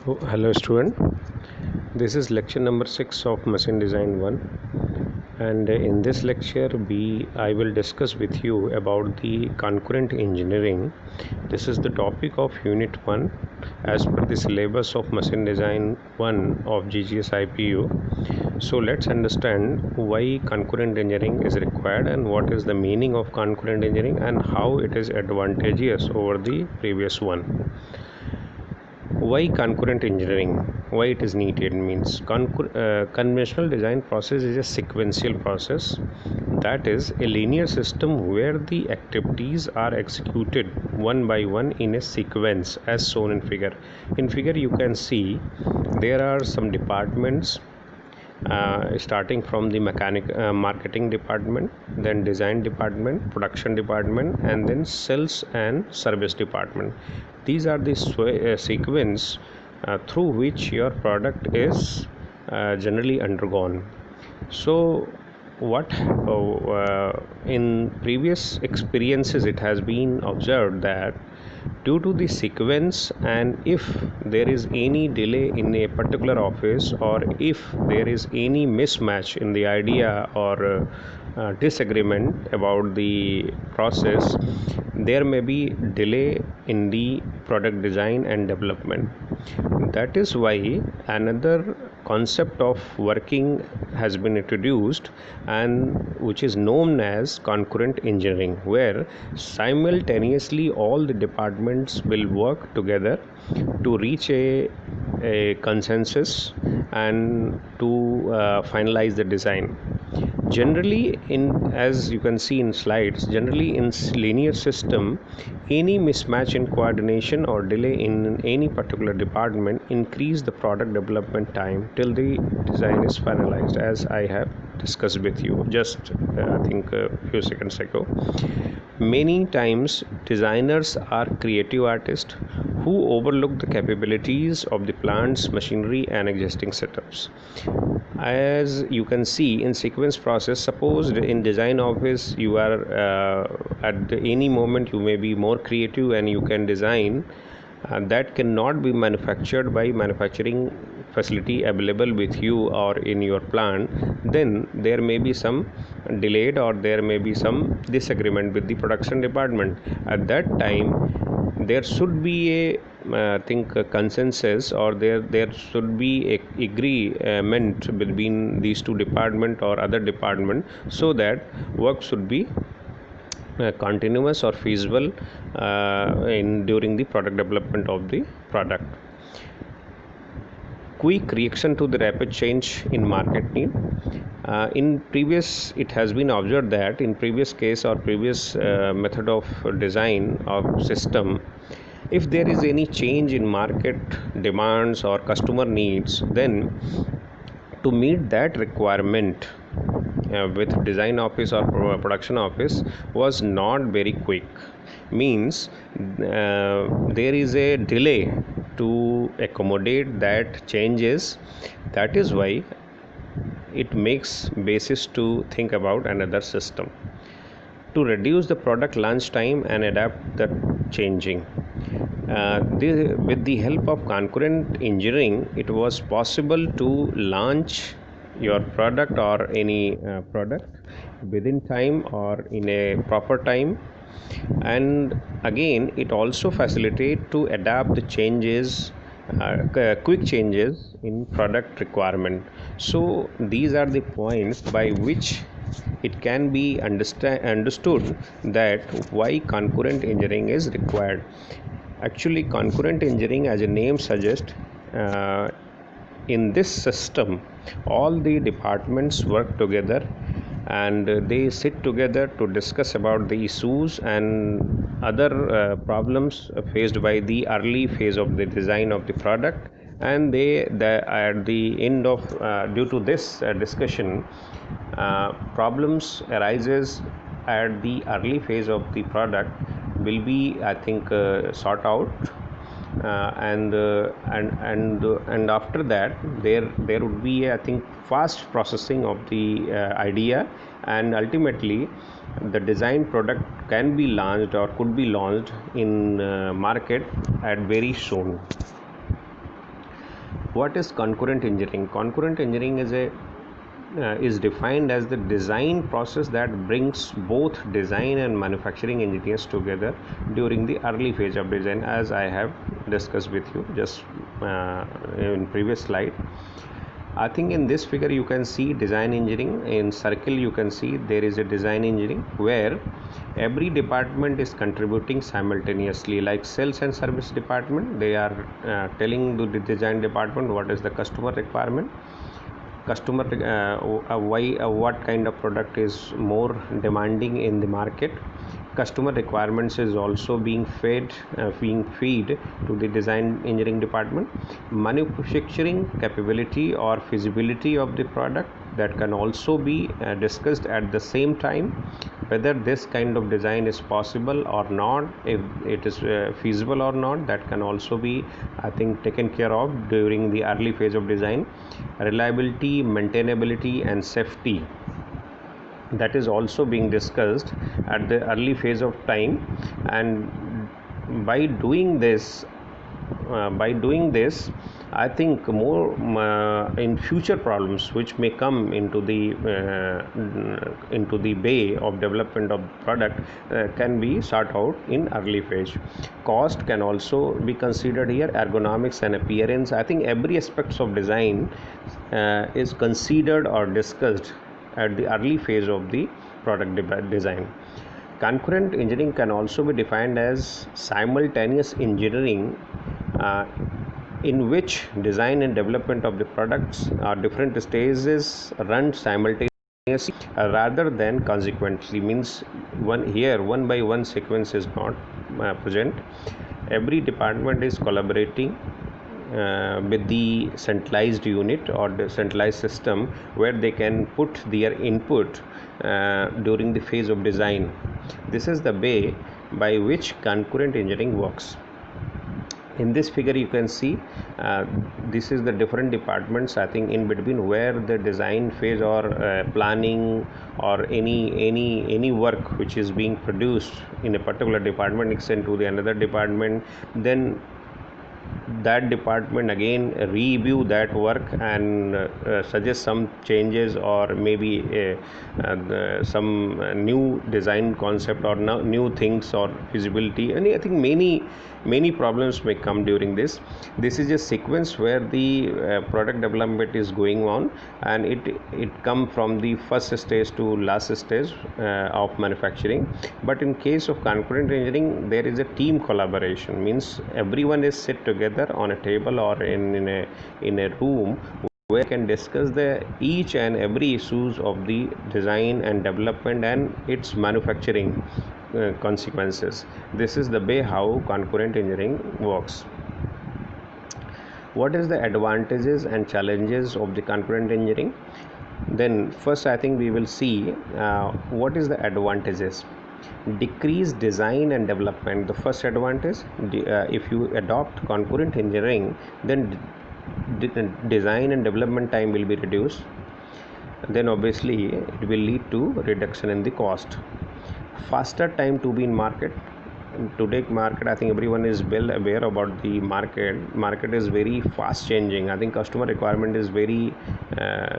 Hello student, this is lecture number 6 of machine design 1, and in this lecture I will discuss with you about the concurrent engineering. This is the topic of unit 1 as per the syllabus of machine design 1 of GGS IPU. So let's understand why concurrent engineering is required and what is the meaning of concurrent engineering and how it is advantageous over the previous one. Why concurrent engineering? Why it is needed means conventional design process is a sequential process, that is a linear system where the activities are executed one by one in a sequence as shown in figure. In figure you can see there are some departments, starting from the marketing department, then design department, production department, and then sales and service department. These are the sequence through which your product is generally undergone. So what in previous experiences it has been observed that due to the sequence, and if there is any delay in a particular office, or if there is any mismatch in the idea or disagreement about the process, there may be delay in the product design and development. That is why another concept of working has been introduced, and which is known as concurrent engineering, where simultaneously all the departments will work together to reach a consensus and to finalize the design. Generally, as you can see in slides, generally in linear system, any mismatch in coordination or delay in any particular department increase the product development time till the design is finalized, as I have discussed with you just I think a few seconds ago. Many times designers are creative artists who overlook the capabilities of the plant's machinery and existing setups. As you can see in sequence process, suppose in design office you are at any moment you may be more creative and you can design that cannot be manufactured by manufacturing facility available with you or in your plant, then there may be some delayed or there may be some disagreement with the production department. At that time there should be a think a consensus, or there should be a agreement between these two department or other department, so that work should be continuous or feasible in during the product development of the product. Quick reaction to the rapid change in market need. In previous, it has been observed that in previous case or previous method of design of system, if there is any change in market demands or customer needs, then to meet that requirement with design office or production office was not very quick. Means there is a delay to accommodate that changes. That is why it makes basis to think about another system to reduce the product launch time and adapt the changing. With the help of concurrent engineering, it was possible to launch your product or any product within time or in a proper time, and again it also facilitate to adapt the changes, quick changes in product requirement. So these are the points by which it can be understood that why concurrent engineering is required. Actually, concurrent engineering, as a name suggests, in this system all the departments work together and they sit together to discuss about the issues and other problems faced by the early phase of the design of the product, and at the end of due to this discussion, problems arises at the early phase of the product will be I think sought out, and after that there would be I think fast processing of the idea, and ultimately the design product can be launched or could be launched in market at very soon. What is concurrent engineering? Concurrent engineering is defined as the design process that brings both design and manufacturing engineers together during the early phase of design, as I have discussed with you just in previous slide. I think in this figure you can see design engineering. In circle you can see there is a design engineering where every department is contributing simultaneously, like sales and service department. They are telling to the design department what is the customer requirement, what kind of product is more demanding in the market. Customer requirements is also being fed to the design engineering department. Manufacturing capability or feasibility of the product, that can also be discussed at the same time, whether this kind of design is possible or not, if it is feasible or not, that can also be, I think, taken care of during the early phase of design. Reliability, maintainability and safety, that is also being discussed at the early phase of time. And by doing this I think more in future problems which may come into the bay of development of product can be sought out in early phase. Cost can also be considered here, ergonomics and appearance. I think every aspects of design is considered or discussed at the early phase of the product design. Concurrent engineering can also be defined as simultaneous engineering in which design and development of the products are different stages run simultaneously rather than consequently. Means one by one sequence is not present. Every department is collaborating with the centralized unit or the centralized system where they can put their input during the phase of design. This is the way by which concurrent engineering works. In this figure you can see this is the different departments, I think, in between, where the design phase or planning or any work which is being produced in a particular department is sent to the another department. Then that department again review that work and suggest some changes or maybe some new design concept or new things or feasibility. And I think many problems may come during this. This is a sequence where the product development is going on, and it come from the first stage to last stage of manufacturing. But in case of concurrent engineering, there is a team collaboration, means everyone is sit together on a table or in a room where can discuss the each and every issues of the design and development and its manufacturing consequences. This is the way how concurrent engineering works. What is the advantages and challenges of the concurrent engineering? Then first I think we will see what is the advantages. Decrease design and development. The first advantage, if you adopt concurrent engineering, then design and development time will be reduced. Then obviously it will lead to reduction in the cost. Faster time to be in market. Today market, I think everyone is well aware about the market is very fast changing. I think customer requirement is very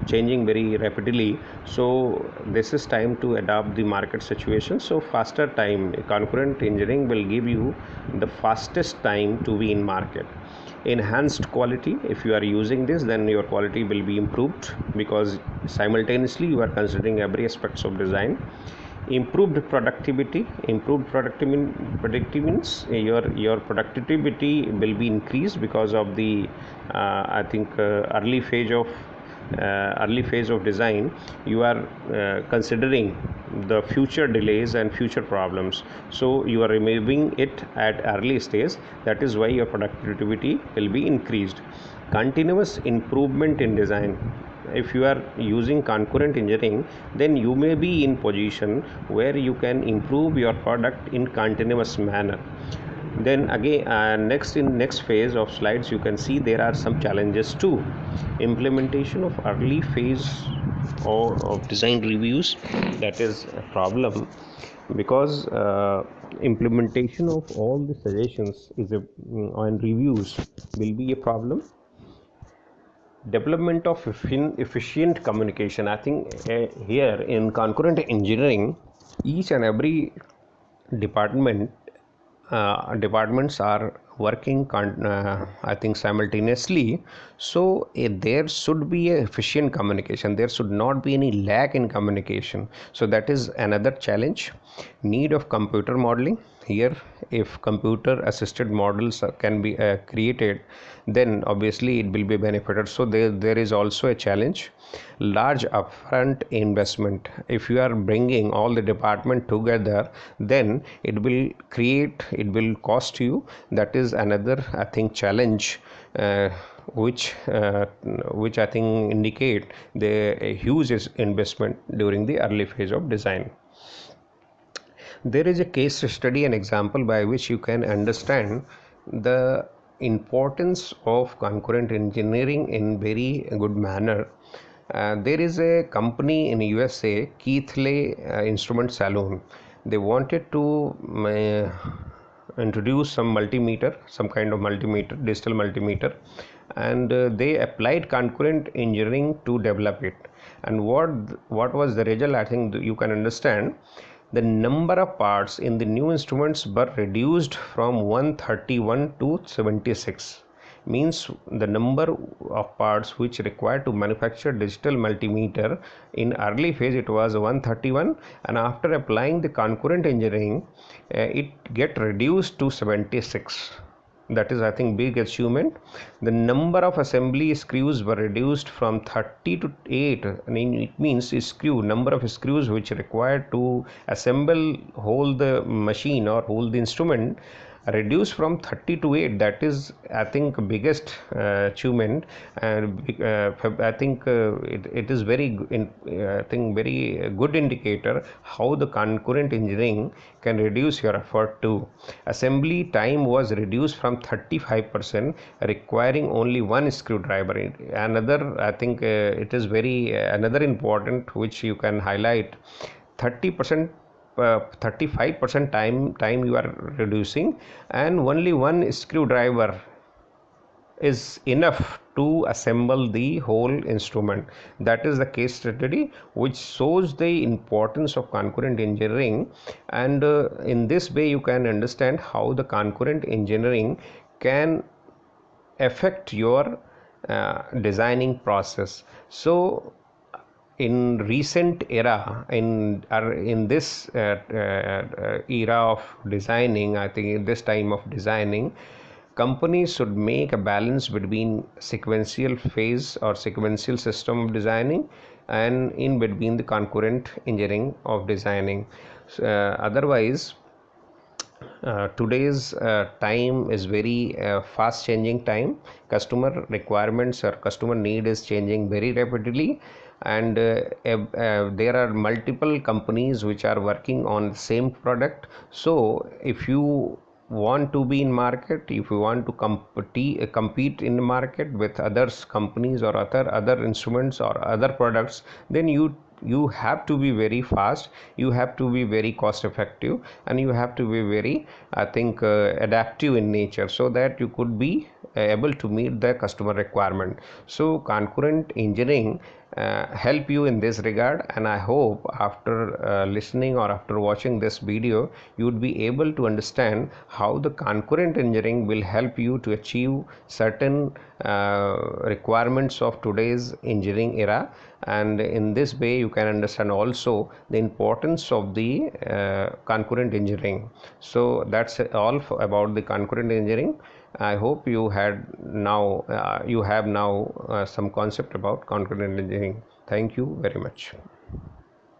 changing very rapidly, so this is time to adapt the market situation. So faster time, concurrent engineering will give you the fastest time to be in market. Enhanced quality, if you are using this, then your quality will be improved because simultaneously you are considering every aspects of design. Improved productivity. Means your productivity will be increased because of the I think early phase of design. You are considering the future delays and future problems, so you are removing it at early stage. That is why your productivity will be increased. Continuous improvement in design. If you are using concurrent engineering, then you may be in position where you can improve your product in continuous manner. Then again next phase of slides you can see there are some challenges too. Implementation of early phase or of design reviews, that is a problem because implementation of all the suggestions is and reviews will be a problem. Development of efficient communication. I think here in concurrent engineering, each and every departments are working I think simultaneously. So there should be a efficient communication, there should not be any lack in communication. So that is another challenge. Need of computer modeling here. If computer assisted models can be created, then obviously it will be benefited. So there is also a challenge. Large upfront investment. If you are bringing all the department together, then it will cost you. That is another, I think, challenge, which I think indicate the huge investment during the early phase of design. There is a case study, an example by which you can understand the importance of concurrent engineering in very good manner. There is a company in USA, Keithley Instrument Saloon. They wanted to introduce some multimeter, some kind of multimeter, digital multimeter, and they applied concurrent engineering to develop it. And what was the result? I think you can understand. The number of parts in the new instruments were reduced from 131 to 76. Means the number of parts which required to manufacture digital multimeter in early phase, it was 131, and after applying the concurrent engineering, it get reduced to 76. That is, I think, big achievement. The number of assembly screws were reduced from 30 to 8. I mean, it means number of screws which required to assemble hold the machine or hold the instrument reduced from 30 to 8. That is, I think, biggest achievement. And I think it is very I think very good indicator how the concurrent engineering can reduce your effort too. Assembly time was reduced from 35%, requiring only one screwdriver. Another, I think, it is very another important which you can highlight. 30% 35% time you are reducing, and only one screwdriver is enough to assemble the whole instrument. That is the case study which shows the importance of concurrent engineering. And in this way you can understand how the concurrent engineering can affect your designing process. So in recent era, in this era of designing, I think in this time of designing, companies should make a balance between sequential phase or sequential system of designing and in between the concurrent engineering of designing. Otherwise, today's time is very fast changing time. Customer requirements or customer need is changing very rapidly, and there are multiple companies which are working on the same product. So if you want to be in market, if you want to compete in the market with others companies or other instruments or other products, then you have to be very fast, you have to be very cost effective, and you have to be very, I think, adaptive in nature, so that you could be able to meet the customer requirement. So concurrent engineering help you in this regard, and I hope after listening or after watching this video you would be able to understand how the concurrent engineering will help you to achieve certain requirements of today's engineering era. And in this way you can understand also the importance of the concurrent engineering. So that's all about the concurrent engineering. I hope you have now some concept about concurrent engineering. Thank you very much.